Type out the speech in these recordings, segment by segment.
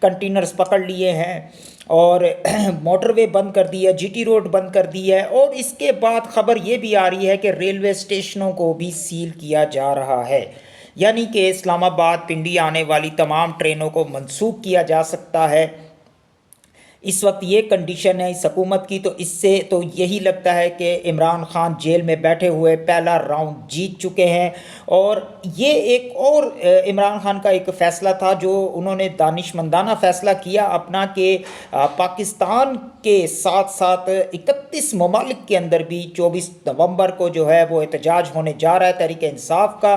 Containers پکڑ لیے ہیں اور موٹر وے بند کر دی ہے، جی ٹی روڈ بند کر دی ہے، اور اس کے بعد خبر یہ بھی آ رہی ہے کہ ریلوے اسٹیشنوں کو بھی سیل کیا جا رہا ہے، یعنی کہ اسلام آباد پنڈی آنے والی تمام ٹرینوں کو منسوخ کیا جا سکتا ہے۔ اس وقت یہ کنڈیشن ہے اس حکومت کی، تو اس سے تو یہی لگتا ہے کہ عمران خان جیل میں بیٹھے ہوئے پہلا راؤنڈ جیت چکے ہیں۔ اور یہ ایک اور عمران خان کا ایک فیصلہ تھا جو انہوں نے دانشمندانہ فیصلہ کیا اپنا، کہ پاکستان کے ساتھ ساتھ 31 ممالک کے اندر بھی 24 نومبر کو جو ہے وہ احتجاج ہونے جا رہا ہے تحریک انصاف کا۔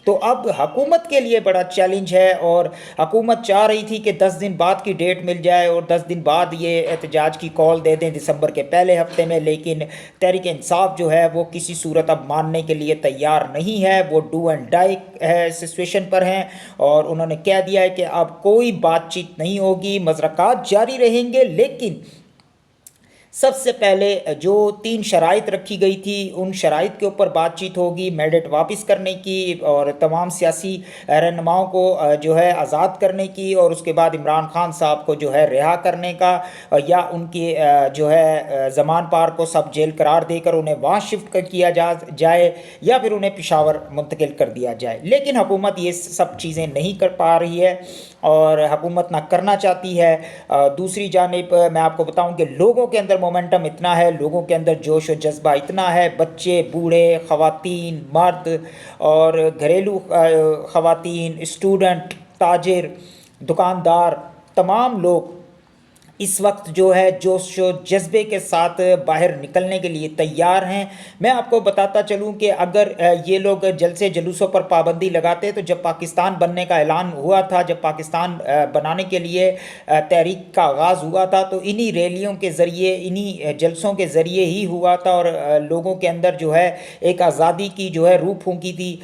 تو اب حکومت کے لیے بڑا چیلنج ہے، اور حکومت چاہ رہی تھی کہ 10 دن بعد کی ڈیٹ مل جائے اور 10 دن بعد یہ احتجاج کی کال دے دیں دسمبر کے پہلے ہفتے میں، لیکن تحریک انصاف جو ہے وہ کسی صورت اب ماننے کے لیے تیار نہیں ہے، وہ ڈو اینڈ ڈائی سچویشن پر ہیں، اور انہوں نے کہہ دیا ہے کہ اب کوئی بات چیت نہیں ہوگی، مذاکرات جاری رہیں گے، لیکن سب سے پہلے جو 3 شرائط رکھی گئی تھی ان شرائط کے اوپر بات چیت ہوگی، مینڈیٹ واپس کرنے کی اور تمام سیاسی رہنماؤں کو جو ہے آزاد کرنے کی، اور اس کے بعد عمران خان صاحب کو جو ہے رہا کرنے کا، یا ان کی جو ہے زمان پار کو سب جیل قرار دے کر انہیں وہاں شفٹ کیا جائے، یا پھر انہیں پشاور منتقل کر دیا جائے۔ لیکن حکومت یہ سب چیزیں نہیں کر پا رہی ہے، اور حکومت نہ کرنا چاہتی ہے۔ دوسری جانب میں آپ کو بتاؤں کہ لوگوں کے اندر مومنٹم اتنا ہے، لوگوں کے اندر جوش و جذبہ اتنا ہے، بچے، بوڑھے، خواتین، مرد اور گھریلو خواتین، اسٹوڈنٹ، تاجر، دکاندار، تمام لوگ اس وقت جو ہے جوش و جذبے کے ساتھ باہر نکلنے کے لیے تیار ہیں۔ میں آپ کو بتاتا چلوں کہ اگر یہ لوگ جلسے جلوسوں پر پابندی لگاتے تو جب پاکستان بننے کا اعلان ہوا تھا، جب پاکستان بنانے کے لیے تحریک کا آغاز ہوا تھا، تو انہی ریلیوں کے ذریعے، انہی جلسوں کے ذریعے ہی ہوا تھا، اور لوگوں کے اندر جو ہے ایک آزادی کی جو ہے روح پھونکی تھی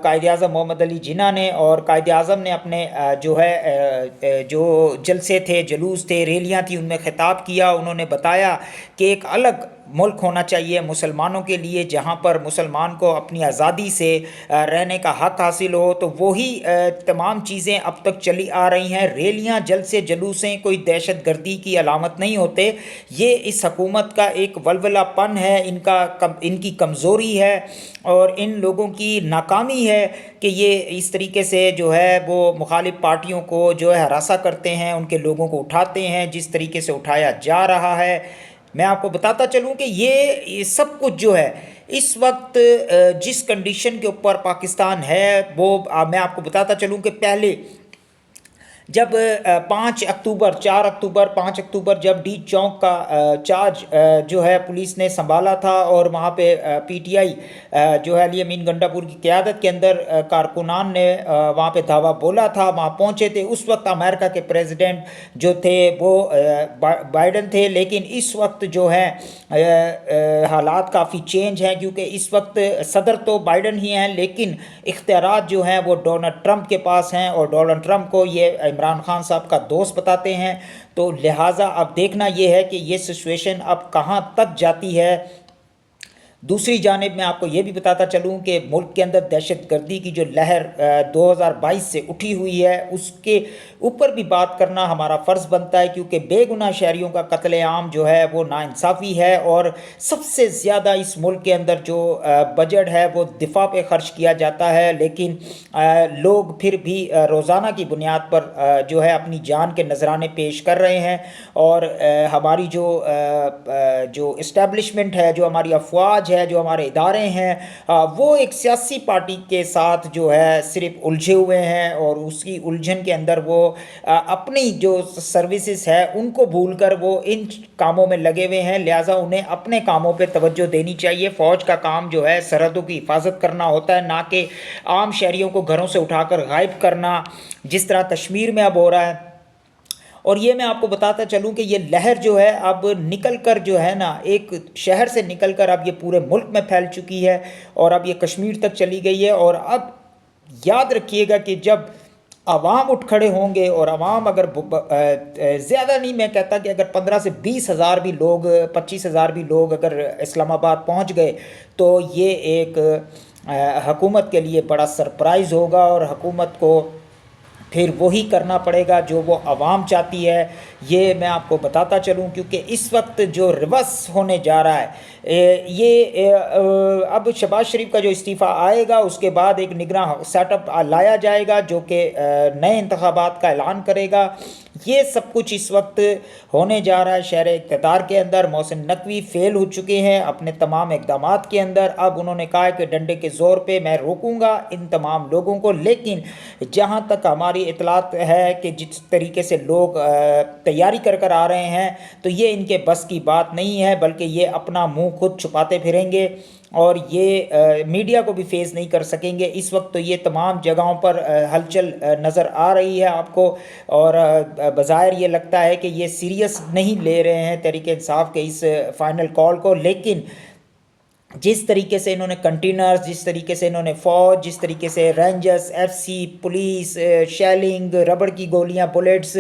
قائد اعظم محمد علی جناح نے، اور قائد اعظم نے اپنے جو ہے جو جلسے تھے، جلوس تھے، ریلیاں تھی، ان میں خطاب کیا۔ انہوں نے بتایا کہ ایک الگ ملک ہونا چاہیے مسلمانوں کے لیے جہاں پر مسلمان کو اپنی آزادی سے رہنے کا حق حاصل ہو، تو وہی تمام چیزیں اب تک چلی آ رہی ہیں۔ ریلیاں، جلسے، جلوسیں کوئی دہشت گردی کی علامت نہیں ہوتے، یہ اس حکومت کا ایک ولولہ پن ہے، ان کی کمزوری ہے اور ان لوگوں کی ناکامی ہے کہ یہ اس طریقے سے جو ہے وہ مخالف پارٹیوں کو جو ہے ہراساں کرتے ہیں، ان کے لوگوں کو اٹھاتے ہیں جس طریقے سے اٹھایا جا رہا ہے۔ میں آپ کو بتاتا چلوں کہ یہ سب کچھ جو ہے اس وقت جس کنڈیشن کے اوپر پاکستان ہے، وہ میں آپ کو بتاتا چلوں کہ پہلے جب 5 اکتوبر جب ڈی چوک کا چارج جو ہے پولیس نے سنبھالا تھا، اور وہاں پہ پی ٹی آئی جو ہے علی امین گنڈا پور کی قیادت کے اندر کارکنان نے وہاں پہ دعویٰ بولا تھا، وہاں پہنچے تھے۔ اس وقت امریکہ کے پریزیڈنٹ جو تھے وہ بائیڈن تھے، لیکن اس وقت جو ہے حالات کافی چینج ہیں، کیونکہ اس وقت صدر تو بائیڈن ہی ہیں، لیکن اختیارات جو ہیں وہ ڈونلڈ ٹرمپ کے پاس ہیں، اور ڈونلڈ ٹرمپ کو یہ عمران خان صاحب کا دوست بتاتے ہیں۔ تو لہٰذا اب دیکھنا یہ ہے کہ یہ سچویشن اب کہاں تک جاتی ہے۔ دوسری جانب میں آپ کو یہ بھی بتاتا چلوں کہ ملک کے اندر دہشت گردی کی جو لہر 2022 سے اٹھی ہوئی ہے، اس کے اوپر بھی بات کرنا ہمارا فرض بنتا ہے، کیونکہ بے گناہ شہریوں کا قتل عام جو ہے وہ ناانصافی ہے، اور سب سے زیادہ اس ملک کے اندر جو بجٹ ہے وہ دفاع پہ خرچ کیا جاتا ہے، لیکن لوگ پھر بھی روزانہ کی بنیاد پر جو ہے اپنی جان کے نذرانے پیش کر رہے ہیں، اور ہماری جو اسٹیبلشمنٹ ہے، جو ہماری افواج ہے، جو ہمارے ادارے ہیں، وہ ایک سیاسی پارٹی کے ساتھ جو ہے صرف الجھے ہوئے ہیں، اور اس کی الجھن کے اندر وہ اپنی جو سروسز ہے ان کو بھول کر وہ ان کاموں میں لگے ہوئے ہیں۔ لہٰذا انہیں اپنے کاموں پہ توجہ دینی چاہیے۔ فوج کا کام جو ہے سرحدوں کی حفاظت کرنا ہوتا ہے، نہ کہ عام شہریوں کو گھروں سے اٹھا کر غائب کرنا، جس طرح کشمیر میں اب ہو رہا ہے۔ اور یہ میں آپ کو بتاتا چلوں کہ یہ لہر جو ہے اب نکل کر جو ہے نا ایک شہر سے نکل کر اب یہ پورے ملک میں پھیل چکی ہے، اور اب یہ کشمیر تک چلی گئی ہے۔ اور اب یاد رکھیے گا کہ جب عوام اٹھ کھڑے ہوں گے، اور عوام اگر زیادہ نہیں، میں کہتا کہ اگر 15 سے 20 ہزار بھی لوگ، 25 ہزار بھی لوگ اگر اسلام آباد پہنچ گئے، تو یہ ایک حکومت کے لیے بڑا سرپرائز ہوگا، اور حکومت کو پھر وہی کرنا پڑے گا جو وہ عوام چاہتی ہے. یہ میں آپ کو بتاتا چلوں کیونکہ اس وقت جو ریورس ہونے جا رہا ہے یہ اب شہباز شریف کا جو استعفیٰ آئے گا اس کے بعد ایک نگراں سیٹ اپ لایا جائے گا جو کہ نئے انتخابات کا اعلان کرے گا. یہ سب کچھ اس وقت ہونے جا رہا ہے شہر اقتدار کے اندر. محسن نقوی فیل ہو چکے ہیں اپنے تمام اقدامات کے اندر. اب انہوں نے کہا کہ ڈنڈے کے زور پہ میں روکوں گا ان تمام لوگوں کو، لیکن جہاں تک ہماری اطلاعات ہے کہ جس طریقے سے لوگ تیاری کر آ رہے ہیں تو یہ ان کے بس کی بات نہیں ہے، بلکہ یہ اپنا منہ خود چھپاتے پھریں گے اور یہ میڈیا کو بھی فیس نہیں کر سکیں گے. اس وقت تو یہ تمام جگہوں پر ہلچل نظر آ رہی ہے آپ کو، اور بظاہر یہ لگتا ہے کہ یہ سیریس نہیں لے رہے ہیں تحریک انصاف کے اس فائنل کال کو. لیکن جس طریقے سے انہوں نے کنٹینرز، جس طریقے سے انہوں نے فوج، جس طریقے سے rangers, F C, police, shelling, rubber کی گولیاں، بلیٹس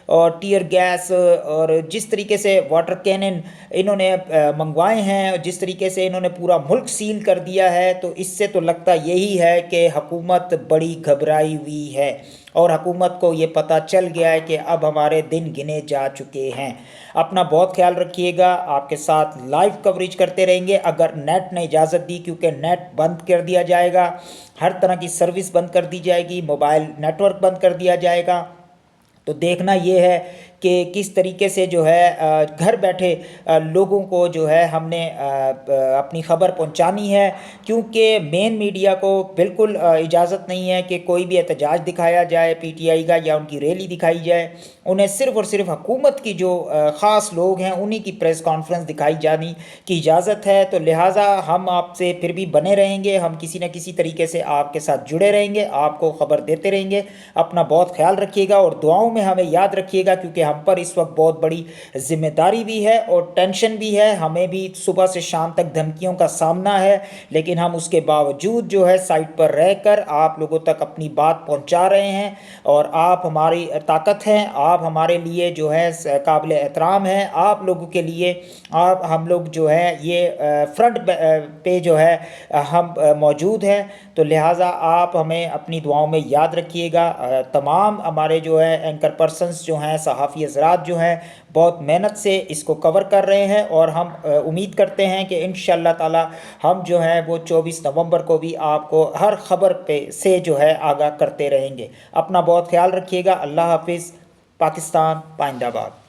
اور ٹیئر گیس، اور جس طریقے سے واٹر کینن انہوں نے منگوائے ہیں، جس طریقے سے انہوں نے پورا ملک سیل کر دیا ہے، تو اس سے تو لگتا یہی ہے کہ حکومت بڑی گھبرائی ہوئی ہے اور حکومت کو یہ پتہ چل گیا ہے کہ اب ہمارے دن گنے جا چکے ہیں. اپنا بہت خیال رکھیے گا. آپ کے ساتھ لائیو کوریج کرتے رہیں گے اگر نیٹ نے اجازت دی، کیونکہ نیٹ بند کر دیا جائے گا، ہر طرح کی سروس بند کر دی جائے گی، موبائل نیٹ ورک بند کر دیا جائے گا. تو دیکھنا یہ ہے کہ کس طریقے سے جو ہے گھر بیٹھے لوگوں کو جو ہے ہم نے اپنی خبر پہنچانی ہے، کیونکہ مین میڈیا کو بالکل اجازت نہیں ہے کہ کوئی بھی احتجاج دکھایا جائے پی ٹی آئی کا یا ان کی ریلی دکھائی جائے. انہیں صرف اور صرف حکومت کی جو خاص لوگ ہیں انہی کی پریس کانفرنس دکھائی جانی کی اجازت ہے. تو لہٰذا ہم آپ سے پھر بھی بنے رہیں گے، ہم کسی نہ کسی طریقے سے آپ کے ساتھ جڑے رہیں گے، آپ کو خبر دیتے رہیں گے. اپنا بہت خیال رکھیے گا اور دعاؤں میں ہمیں یاد رکھیے گا، کیونکہ ہم پر اس وقت بہت بڑی ذمہ داری بھی ہے اور ٹینشن بھی ہے. ہمیں بھی صبح سے شام تک دھمکیوں کا سامنا ہے، لیکن ہم اس کے باوجود جو ہے سائٹ پر رہ کر آپ لوگوں تک اپنی بات پہنچا رہے ہیں، اور آپ ہماری طاقت ہیں، آپ ہمارے لیے جو ہے قابل احترام ہیں. آپ لوگوں کے لیے ہم لوگ جو ہے یہ فرنٹ پہ جو ہے ہم موجود ہیں. تو لہٰذا آپ ہمیں اپنی دعاؤں میں یاد رکھیے گا. تمام ہمارے جو ہے اینکر پرسنز جو ہیں، صحافی حضرات جو ہیں، بہت محنت سے اس کو کور کر رہے ہیں، اور ہم امید کرتے ہیں کہ انشاءاللہ تعالی ہم جو ہیں وہ 24 نومبر کو بھی آپ کو ہر خبر پہ سے جو ہے آگاہ کرتے رہیں گے. اپنا بہت خیال رکھیے گا. اللہ حافظ. پاکستان پائندہ باد.